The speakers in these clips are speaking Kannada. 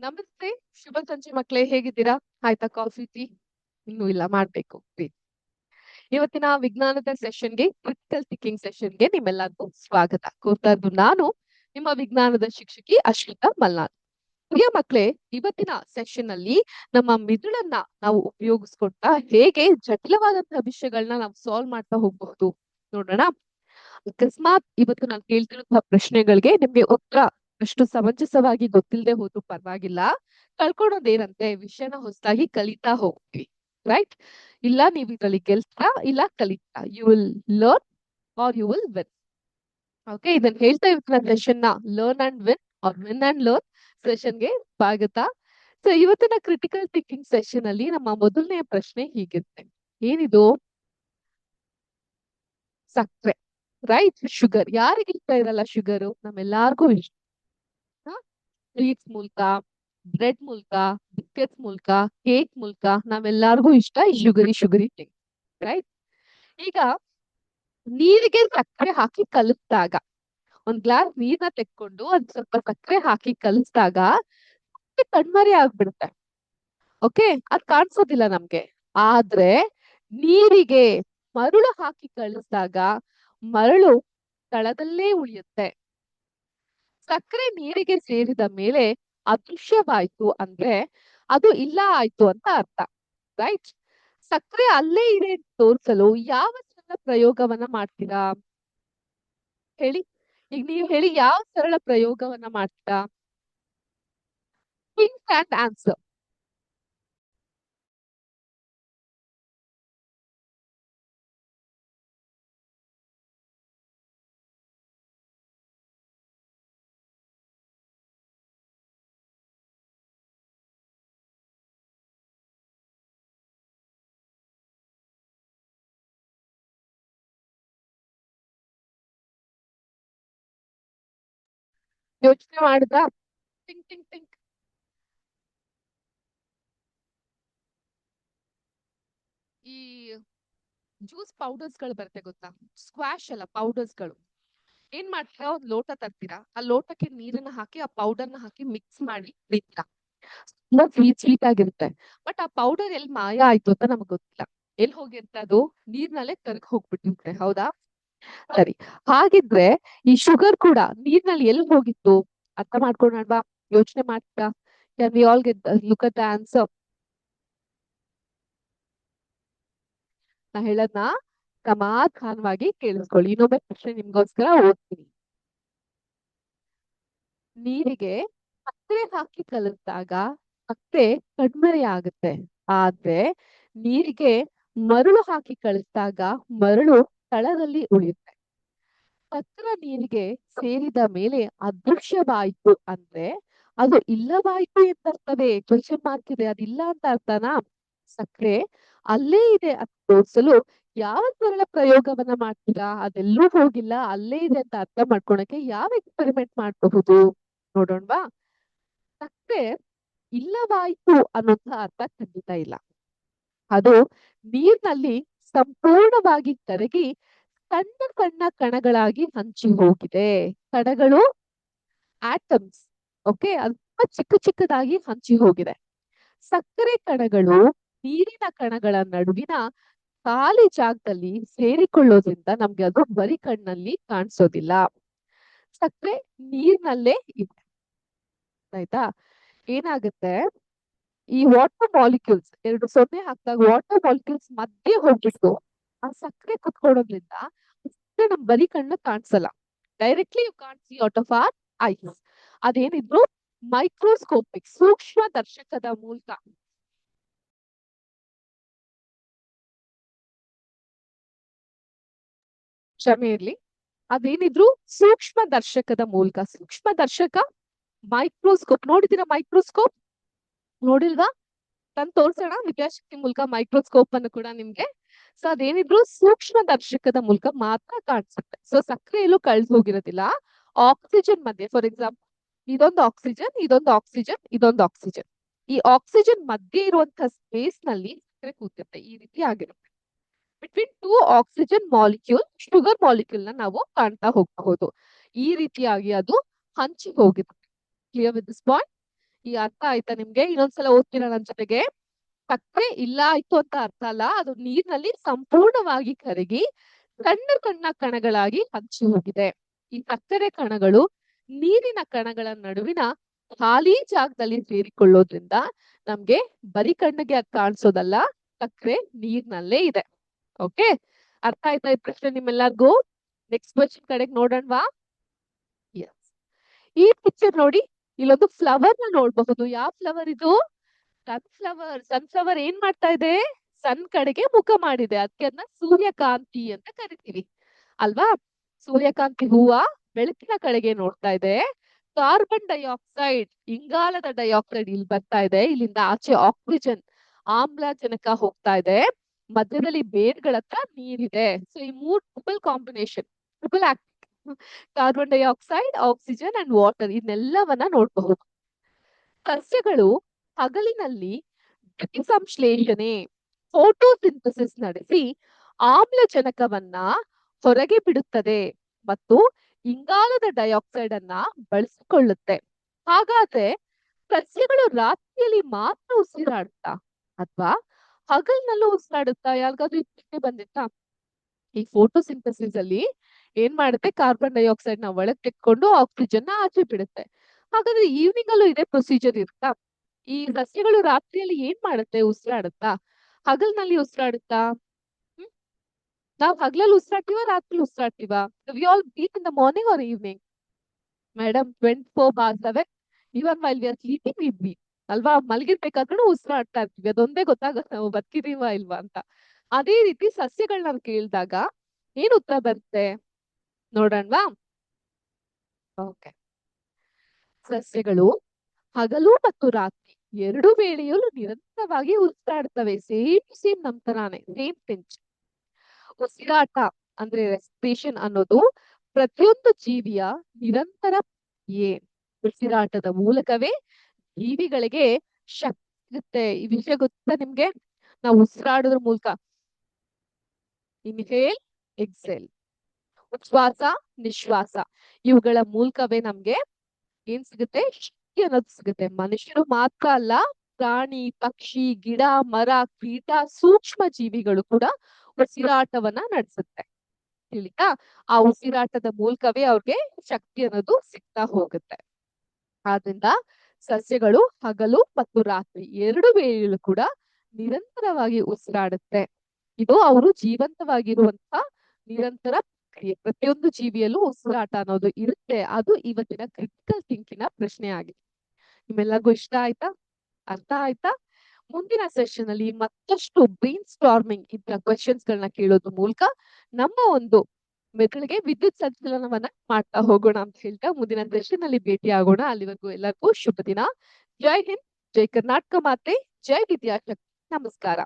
ನಮಸ್ತೆ, ಶುಭ ಸಂಜೆ ಮಕ್ಕಳೇ, ಹೇಗಿದ್ದೀರಾ? ಆಯ್ತಾ ಕಾಫಿ ಟೀ? ಇನ್ನೂ ಇಲ್ಲ, ಮಾಡ್ಬೇಕು. ಇವತ್ತಿನ ವಿಜ್ಞಾನದ ಸೆಷನ್ಗೆ, ಕ್ರಿಟಿಕಲ್ ಥಿಂಕಿಂಗ್ ಸೆಷನ್ಗೆ ನಿಮ್ಮೆಲ್ಲರಿಗೂ ಸ್ವಾಗತ ಕೋರ್ತಾ ಇದ್ದು ನಾನು ನಿಮ್ಮ ವಿಜ್ಞಾನದ ಶಿಕ್ಷಕಿ ಅಶ್ವಿತಾ ಮಲ್ನಾಥ್. ಪ್ರಿಯ ಮಕ್ಕಳೇ, ಇವತ್ತಿನ ಸೆಷನ್ ಅಲ್ಲಿ ನಮ್ಮ ಮಿದುಳನ್ನ ನಾವು ಉಪಯೋಗಿಸ್ಕೊಳ್ತಾ ಹೇಗೆ ಜಟಿಲವಾದಂತಹ ವಿಷಯಗಳನ್ನ ನಾವು ಸಾಲ್ವ್ ಮಾಡ್ತಾ ಹೋಗ್ಬಹುದು ನೋಡೋಣ. ಅಕಸ್ಮಾತ್ ಇವತ್ತು ನಾನು ಕೇಳ್ತಿರುವಂತಹ ಪ್ರಶ್ನೆಗಳಿಗೆ ನಿಮ್ಗೆ ಉತ್ತರ ಅಷ್ಟು ಸಮಂಜಸವಾಗಿ ಗೊತ್ತಿಲ್ಲದೆ ಹೋದ್ರು ಪರವಾಗಿಲ್ಲ. ಕಳ್ಕೊಳೋದೇನಂತೆ, ವಿಷಯನ ಹೊಸದಾಗಿ ಕಲಿತಾ ಹೋಗ್ತೀವಿ, ರೈಟ್? ಇಲ್ಲ ನೀವು ಇದ್ರಲ್ಲಿ ಗೆಲ್ತಾ ಇಲ್ಲ ಕಲಿತಾ, you will learn or you will win. Okay, ಇದನ್ನ ಹೇಳ್ತಾ ಇವತ್ತಿನ ಸೆಷನ್ ನ learn and win or win and learn ಸೆಷನ್ಗೆ ಸ್ವಾಗತ. ಸೊ ಇವತ್ತಿನ ಕ್ರಿಟಿಕಲ್ ಥಿಂಕಿಂಗ್ ಸೆಷನ್ ಅಲ್ಲಿ ನಮ್ಮ ಮೊದಲನೆಯ ಪ್ರಶ್ನೆ ಹೀಗಿರುತ್ತೆ. ಏನಿದು? ಸಕ್ಕರೆ, ರೈಟ್? ಶುಗರ್. ಯಾರಿಗೆ ಇಷ್ಟ ಇರಲ್ಲ ಶುಗರು? ನಮ್ಮೆಲ್ಲಾರ್ಗೂ ಇಷ್ಟ. ಸ್ವೀಟ್ಸ್ ಮೂಲಕ, ಬ್ರೆಡ್ ಮೂಲಕ, ಬಿಸ್ಕೆಟ್ಸ್ ಮೂಲಕ, ಕೇಕ್ ಮೂಲಕ ನಾವೆಲ್ಲರಿಗೂ ಇಷ್ಟ ಈ ಶುಗರಿ ಥಿಂಗ್, ರೈಟ್? ಈಗ ನೀರಿಗೆ ಸಕ್ಕರೆ ಹಾಕಿ ಕಲಿಸಿದಾಗ, ಒಂದ್ ಗ್ಲಾಸ್ ನೀರ್ನ ತೆಕ್ಕೊಂಡು ಅದ್ ಸ್ವಲ್ಪ ಸಕ್ಕರೆ ಹಾಕಿ ಕಲಿಸಿದಾಗ ಕಣ್ಮರೆ ಆಗ್ಬಿಡುತ್ತೆ. ಓಕೆ, ಅದ್ ಕಾಣಿಸೋದಿಲ್ಲ ನಮ್ಗೆ. ಆದ್ರೆ ನೀರಿಗೆ ಮರಳು ಹಾಕಿ ಕಳಿಸಿದಾಗ ಮರಳು ಸ್ಥಳದಲ್ಲೇ ಉಳಿಯುತ್ತೆ. ಸಕ್ಕರೆ ನೀರಿಗೆ ಸೇರಿದ ಮೇಲೆ ಅದೃಶ್ಯವಾಯ್ತು ಅಂದ್ರೆ ಅದು ಇಲ್ಲ ಆಯ್ತು ಅಂತ ಅರ್ಥ, ರೈಟ್? ಸಕ್ಕರೆ ಅಲ್ಲೇ ಇದೆ ಅಂತ ತೋರಿಸಲು ಯಾವ ಸರಳ ಪ್ರಯೋಗವನ್ನ ಮಾಡ್ತೀರಾ ಹೇಳಿ? ಈಗ ನೀವು ಹೇಳಿ, ಯಾವ ಸರಳ ಪ್ರಯೋಗವನ್ನ ಮಾಡ್ತೀರಾ? Think and answer. ಯೋಚನೆ ಮಾಡಿದ್ರಾ? Think think think. ಈ ಜ್ಯೂಸ್ ಪೌಡರ್ಸ್ ಗಳು ಬರುತ್ತೆ ಗೊತ್ತಾ? ಸ್ಕ್ವಾಶ್ ಅಲ್ಲ, ಪೌಡರ್ಸ್ ಗಳು. ಏನ್ ಮಾಡ್ತೀರಾ? ಒಂದ್ ಲೋಟ ತರ್ತೀರಾ, ಆ ಲೋಟಕ್ಕೆ ನೀರನ್ನ ಹಾಕಿ ಆ ಪೌಡರ್ನ ಹಾಕಿ ಮಿಕ್ಸ್ ಮಾಡಿ ಕುಡಿತೀರಾ. ತುಂಬಾ ಸ್ವೀಟ್ ಸ್ವೀಟ್ ಆಗಿರುತ್ತೆ. ಬಟ್ ಆ ಪೌಡರ್ ಎಲ್ಲಿ ಮಾಯ ಆಯ್ತು ಅಂತ ನಮ್ಗೆ ಗೊತ್ತಿಲ್ಲ. ಎಲ್ಲಿ ಹೋಗಿರುತ್ತೆ? ಅದು ನೀರ್ನಲ್ಲೇ ಕರ್ಗ್ ಹೋಗ್ಬಿಟ್ಟಿರುತ್ತೆ, ಹೌದಾ? ಸರಿ, ಹಾಗಿದ್ರೆ ಈ ಶುಗರ್ ಕೂಡ ನೀರ್ನಲ್ಲಿ ಎಲ್ಲಿ ಹೋಗಿತ್ತು? ಅರ್ಥ ಮಾಡ್ಕೊಂಡ್ವಾ? ಯೋಚನೆ ಮಾಡ್ತಾ can we all get look at the answer? ನಾ ಹೇಳದ್ನ ಸಮಾಧಾನವಾಗಿ ಕೇಳಿಸ್ಕೊಳ್ಳಿ. ಇನ್ನೊಮ್ಮೆ ಪ್ರಶ್ನೆ ನಿಮ್ಗೋಸ್ಕರ ಓದ್ತೀನಿ. ನೀರಿಗೆ ಸಕ್ಕರೆ ಹಾಕಿ ಕಲಿಸಿದಾಗ ಸಕ್ಕರೆ ಕಣ್ಮರೆ ಆಗುತ್ತೆ. ಆದ್ರೆ ನೀರಿಗೆ ಮರಳು ಹಾಕಿ ಕಳಿಸಿದಾಗ ಮರಳು ಸ್ಥಳದಲ್ಲಿ ಉಳಿಯುತ್ತೆ. ಸಕ್ಕರೆ ನೀರಿಗೆ ಸೇರಿದ ಮೇಲೆ ಅದೃಶ್ಯವಾಯ್ತು ಅಂದ್ರೆ ಅದು ಇಲ್ಲವಾಯ್ತು ಅಂತ ಅರ್ಥವೇ? ಕ್ವೆಶ್ಚನ್ ಮಾರ್ಕ್ ಇದೆ, ಅದಿಲ್ಲ ಅಂತ ಅರ್ಥನಾ? ಸಕ್ಕರೆ ಅಲ್ಲೇ ಇದೆ ಅಂತ ತೋರಿಸಲು ಯಾವ ಸರಳ ಪ್ರಯೋಗವನ್ನ ಮಾಡ್ತೀರಾ? ಅದೆಲ್ಲೂ ಹೋಗಿಲ್ಲ, ಅಲ್ಲೇ ಇದೆ ಅಂತ ಅರ್ಥ ಮಾಡ್ಕೊಳಕ್ಕೆ ಯಾವ ಎಕ್ಸ್ಪೆರಿಮೆಂಟ್ ಮಾಡಬಹುದು ನೋಡೋಣವಾ? ಸಕ್ಕರೆ ಇಲ್ಲವಾಯ್ತು ಅನ್ನೋಂಥ ಅರ್ಥ ಖಂಡಿತ ಇಲ್ಲ. ಅದು ನೀರಿನಲ್ಲಿ ಸಂಪೂರ್ಣವಾಗಿ ಕರಗಿ ಸಣ್ಣ ಸಣ್ಣ ಕಣಗಳಾಗಿ ಹಂಚಿ ಹೋಗಿದೆ. ಕಣಗಳು ಆಟಮ್ಸ್, ಓಕೆ, ಅದು ತುಂಬಾ ಚಿಕ್ಕ ಚಿಕ್ಕದಾಗಿ ಹಂಚಿ ಹೋಗಿದೆ. ಸಕ್ಕರೆ ಕಣಗಳು ನೀರಿನ ಕಣಗಳ ನಡುವಿನ ಖಾಲಿ ಜಾಗದಲ್ಲಿ ಸೇರಿಕೊಳ್ಳೋದ್ರಿಂದ ನಮ್ಗೆ ಅದು ಬರಿ ಕಣ್ಣಲ್ಲಿ ಕಾಣಿಸೋದಿಲ್ಲ. ಸಕ್ಕರೆ ನೀರ್ನಲ್ಲೇ ಇದೆ, ಆಯ್ತಾ? ಏನಾಗುತ್ತೆ, ಈ ವಾಟರ್ ಮಾಲಿಕ್ಯೂಲ್ಸ್ ಎರಡು ಸೊನ್ನೆ ಹಾಕಿದಾಗ ವಾಟರ್ ಮಾಲಿಕ್ಯೂಲ್ಸ್ ಮಧ್ಯೆ ಹೋಗ್ಬಿಟ್ಟು ಆ ಸಕ್ಕರೆ ಕುತ್ಕೊಳ್ಳೋದ್ರಿಂದ ನಮ್ ಬರಿ ಕಣ್ಣು ಕಾಣಿಸಲ್ಲ. Directly you can't see out of our eyes. ಅದೇನಿದ್ರು ಮೈಕ್ರೋಸ್ಕೋಪಿಕ್, ಸೂಕ್ಷ್ಮ ದರ್ಶಕದ ಮೂಲಕ ಕ್ಷಮೆ ಇರ್ಲಿ, ಅದೇನಿದ್ರು ಸೂಕ್ಷ್ಮ ದರ್ಶಕದ ಮೂಲಕ. ಸೂಕ್ಷ್ಮ ದರ್ಶಕ, ಮೈಕ್ರೋಸ್ಕೋಪ್ ನೋಡಿದಿರಾ? ಮೈಕ್ರೋಸ್ಕೋಪ್ ನೋಡಿಲ್ವಾ? ತಂದು ತೋರ್ಸೋಣ ವಿದ್ಯಾಶಕ್ತಿ ಮೂಲಕ ಮೈಕ್ರೋಸ್ಕೋಪ್ ಅನ್ನು ಕೂಡ ನಿಮ್ಗೆ. ಸೊ ಅದೇನಿದ್ರು ಸೂಕ್ಷ್ಮ ದರ್ಶಕದ ಮೂಲಕ ಮಾತ್ರ ಕಾಣಿಸುತ್ತೆ. ಸೊ ಸಕ್ಕರೆ ಎಲ್ಲೂ ಕಳ್ದು ಹೋಗಿರೋದಿಲ್ಲ. ಆಕ್ಸಿಜನ್ ಮಧ್ಯೆ, ಫಾರ್ ಎಕ್ಸಾಂಪಲ್ ಇದೊಂದು ಆಕ್ಸಿಜನ್, ಇದೊಂದು ಆಕ್ಸಿಜನ್, ಇದೊಂದು ಆಕ್ಸಿಜನ್. ಈ ಆಕ್ಸಿಜನ್ ಮಧ್ಯೆ ಇರುವಂತಹ ಸ್ಪೇಸ್ ನಲ್ಲಿ ಸಕ್ಕರೆ ಕೂತಿರುತ್ತೆ. ಈ ರೀತಿ ಆಗಿರುತ್ತೆ. Between two oxygen molecule, sugar molecule ನ ನಾವು ಕಾಣ್ತಾ ಹೋಗಬಹುದು. ಈ ರೀತಿಯಾಗಿ ಅದು ಹಂಚಿ ಹೋಗಿರುತ್ತೆ. Clear with this point? ಈ ಅರ್ಥ ಆಯ್ತಾ ನಿಮ್ಗೆ? ಇನ್ನೊಂದ್ಸಲ ಓದ್ತೀರಾ ನನ್ ಜೊತೆಗೆ. ಸಕ್ಕರೆ ಇಲ್ಲ ಆಯ್ತು ಅಂತ ಅರ್ಥ ಅಲ್ಲ, ಅದು ನೀರಿನಲ್ಲಿ ಸಂಪೂರ್ಣವಾಗಿ ಕರಗಿ ಸಣ್ಣ ಸಣ್ಣ ಕಣಗಳಾಗಿ ಹಂಚಿ ಹೋಗಿದೆ. ಈ ಸಕ್ಕರೆ ಕಣಗಳು ನೀರಿನ ಕಣಗಳ ನಡುವಿನ ಖಾಲಿ ಜಾಗದಲ್ಲಿ ಸೇರಿಕೊಳ್ಳೋದ್ರಿಂದ ನಮ್ಗೆ ಬರೀ ಕಣ್ಣಿಗೆ ಅದ್ ಕಾಣಿಸೋದಲ್ಲ, ಸಕ್ಕರೆ ನೀರ್ನಲ್ಲೇ ಇದೆ. ಓಕೆ, ಅರ್ಥ ಆಯ್ತಾ ಈ ಪ್ರಶ್ನೆ ನಿಮ್ಮೆಲ್ಲರಿಗೂ? ನೆಕ್ಸ್ಟ್ ಕ್ವೆಶ್ಚನ್ ಕಡೆಗೆ ನೋಡೋಣವಾ? ಎಸ್, ಈ ಪಿಕ್ಚರ್ ನೋಡಿ, ಇಲ್ಲೊಂದು ಫ್ಲವರ್ ನ ನೋಡಬಹುದು. ಯಾವ ಫ್ಲವರ್ ಇದು? ಸನ್ಫ್ಲವರ್. ಸನ್ಫ್ಲವರ್ ಏನ್ ಮಾಡ್ತಾ ಇದೆ? ಸನ್ ಕಡೆಗೆ ಮುಖ ಮಾಡಿದೆ, ಅದಕ್ಕೆ ಅದನ್ನ ಸೂರ್ಯಕಾಂತಿ ಅಂತ ಕರಿತೀವಿ ಅಲ್ವಾ? ಸೂರ್ಯಕಾಂತಿ ಹೂವ ಬೆಳಕಿನ ಕಡೆಗೆ ನೋಡ್ತಾ ಇದೆ. ಕಾರ್ಬನ್ ಡೈಆಕ್ಸೈಡ್, ಇಂಗಾಲದ ಡೈಆಕ್ಸೈಡ್ ಇಲ್ಲಿ ಬರ್ತಾ ಇದೆ, ಇಲ್ಲಿಂದ ಆಚೆ ಆಕ್ಸಿಜನ್ ಆಮ್ಲಜನಕ ಹೋಗ್ತಾ ಇದೆ, ಮಧ್ಯದಲ್ಲಿ ಬೇರ್ಗಳ ಹತ್ರ ನೀರಿದೆ. ಸೊ ಈ ಮೂರ್ triple combination, triple act, carbon dioxide, oxygen and water, ಇದನ್ನೆಲ್ಲವನ್ನ ನೋಡಬಹುದು. ಸಸ್ಯಗಳು ಹಗಲಿನಲ್ಲಿ ದ್ಯುತಿಸಂಶ್ಲೇಷಣೆ, ಫೋಟೋಸಿಂಥಸಿಸ್ ನಡೆಸಿ ಆಮ್ಲಜನಕವನ್ನ ಹೊರಗೆ ಬಿಡುತ್ತದೆ ಮತ್ತು ಇಂಗಾಲದ ಡೈಆಕ್ಸೈಡ್ ಅನ್ನ ಬಳಸಿಕೊಳ್ಳುತ್ತೆ. ಹಾಗಾದ್ರೆ ಸಸ್ಯಗಳು ರಾತ್ರಿಯಲ್ಲಿ ಮಾತ್ರ ಉಸಿರಾಡುತ್ತಾ ಅಥವಾ ಹಗಲಿನಲ್ಲೂ ಉಸಿರಾಡುತ್ತಾ? ಯಾರಿಗಾದ್ರೂ ಈ ಪ್ರಶ್ನೆ ಬಂದಿತ್ತಾ? ಈ ಫೋಟೋಸಿಂಥಸಿಸ್ ಅಲ್ಲಿ ಏನ್ ಮಾಡುತ್ತೆ? ಕಾರ್ಬನ್ ಡೈಆಕ್ಸೈಡ್ ನ ಒಳಗ್ ತೆಕ್ಕೊಂಡು ಆಕ್ಸಿಜನ್ ನ ಆಚೆ ಬಿಡುತ್ತೆ. ಹಾಗಾದ್ರೆ ಈವ್ನಿಂಗ್ ಅಲ್ಲೂ ಇದೇ ಪ್ರೊಸೀಜರ್ ಇರುತ್ತಾ? ಈ ಸಸ್ಯಗಳು ರಾತ್ರಿಯಲ್ಲಿ ಏನ್ ಮಾಡುತ್ತೆ? ಉಸಿರಾಡುತ್ತಾ? ಹಗಲ್ನಲ್ಲಿ ಉಸಿರಾಡುತ್ತಾ? ನಾವ್ ಹಗಲಲ್ಲಿ ಉಸಿರಾಡ್ತೀವ, ರಾತ್ರಿ ಉಸಿರಾಡ್ತೀವ? We all breathe in the morning or evening? Madam 24/7 even while we are sleeping we breathe ಅಲ್ವಾ? ಮಲಗಿರ್ಬೇಕಾದ್ರೂ ಉಸಿರಾಡ್ತಾ ಇರ್ತೀವಿ, ಅದೊಂದೇ ಗೊತ್ತಾಗುತ್ತೆ ನಾವು ಬದುಕಿದೀವ ಇಲ್ವಾ ಅಂತ. ಅದೇ ರೀತಿ ಸಸ್ಯಗಳನ್ನ ಕೇಳಿದಾಗ ಏನ್ ಉತ್ತರ ಬರುತ್ತೆ ನೋಡೋಣವಾ? ಓಕೆ, ಸಸ್ಯಗಳು ಹಗಲು ಮತ್ತು ರಾತ್ರಿ ಎರಡು ವೇಳೆಯಲ್ಲೂ ನಿರಂತರವಾಗಿ ಉಸಿರಾಡ್ತವೆ. ಸೇಮ್ ನಮ್ ತರಾನೇ, ಸೇಮ್ ಪಿಂಚ್. ಉಸಿರಾಟ ಅಂದ್ರೆ ರೆಸ್ಪಿರೇಷನ್ ಅನ್ನೋದು ಪ್ರತಿಯೊಂದು ಜೀವಿಯ ನಿರಂತರ ಕ್ರಿಯೆ. ಉಸಿರಾಟದ ಮೂಲಕವೇ ಜೀವಿಗಳಿಗೆ ಶಕ್ತಿ ಸಿಗುತ್ತೆ. ಈ ವಿಷಯ ಗೊತ್ತಾ ನಿಮ್ಗೆ? ನಾವು ಉಸಿರಾಡೋದ್ರ ಮೂಲಕ ಇನ್ಹೇಲ್, ಎಕ್ಸೇಲ್, ಉಚ್ಛ್ವಾಸ, ನಿಶ್ವಾಸ, ಇವುಗಳ ಮೂಲಕವೇ ನಮ್ಗೆ ಏನ್ ಸಿಗುತ್ತೆ? ಶಕ್ತಿ ಅನ್ನೋದು ಸಿಗುತ್ತೆ. ಮನುಷ್ಯರು ಮಾತ್ರ ಅಲ್ಲ, ಪ್ರಾಣಿ, ಪಕ್ಷಿ, ಗಿಡ, ಮರ, ಕೀಟ, ಸೂಕ್ಷ್ಮ ಜೀವಿಗಳು ಕೂಡ ಉಸಿರಾಟವನ್ನ ನಡೆಸುತ್ತೆ. ತಿಳಿತಾ? ಆ ಉಸಿರಾಟದ ಮೂಲಕವೇ ಅವ್ರಿಗೆ ಶಕ್ತಿ ಅನ್ನೋದು ಸಿಗ್ತಾ ಹೋಗುತ್ತೆ. ಆದ್ರಿಂದ ಸಸ್ಯಗಳು ಹಗಲು ಮತ್ತು ರಾತ್ರಿ ಎರಡು ವೇಳೆಯಲ್ಲೂ ಕೂಡ ನಿರಂತರವಾಗಿ ಉಸಿರಾಡುತ್ತೆ. ಇದು ಅವರು ಜೀವಂತವಾಗಿರುವಂತಹ ನಿರಂತರ ಕ್ರಿಯೆ. ಪ್ರತಿಯೊಂದು ಜೀವಿಯಲ್ಲೂ ಉಸಿರಾಟ ಅನ್ನೋದು ಇರುತ್ತೆ. ಅದು ಇವತ್ತಿನ ಕ್ರಿಟಿಕಲ್ ಥಿಂಕಿನ ಪ್ರಶ್ನೆ ಆಗಿದೆ. ನಿಮ್ಮೆಲ್ಲರಿಗೂ ಇಷ್ಟ ಆಯ್ತಾ? ಅರ್ಥ ಆಯ್ತಾ? ಮುಂದಿನ ಸೆಷನ್ ಅಲ್ಲಿ ಮತ್ತಷ್ಟು ಬ್ರೈನ್ ಸ್ಟಾರ್ಮಿಂಗ್ ಇಂಥ ಕ್ವೆಶನ್ಸ್ ಗಳನ್ನ ಕೇಳೋದ್ರ ಮೂಲಕ ನಮ್ಮ ಒಂದು ಮೆದುಳಿಗೆ ವಿದ್ಯುತ್ ಸಂಚಲನವನ್ನ ಮಾಡ್ತಾ ಹೋಗೋಣ ಅಂತ ಹೇಳ್ತಾ ಮುಂದಿನ ಸೆಷನ್ ಅಲ್ಲಿ ಭೇಟಿ ಆಗೋಣ. ಅಲ್ಲಿವರೆಗೂ ಎಲ್ಲರಿಗೂ ಶುಭ ದಿನ. ಜೈ ಹಿಂದ್, ಜೈ ಕರ್ನಾಟಕ ಮಾತೆ, ಜೈ ವಿದ್ಯಾಶಕ್ತಿ. ನಮಸ್ಕಾರ.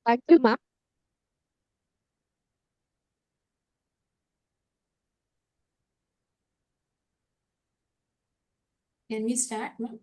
Thank you ma'am. Can we start, ma'am?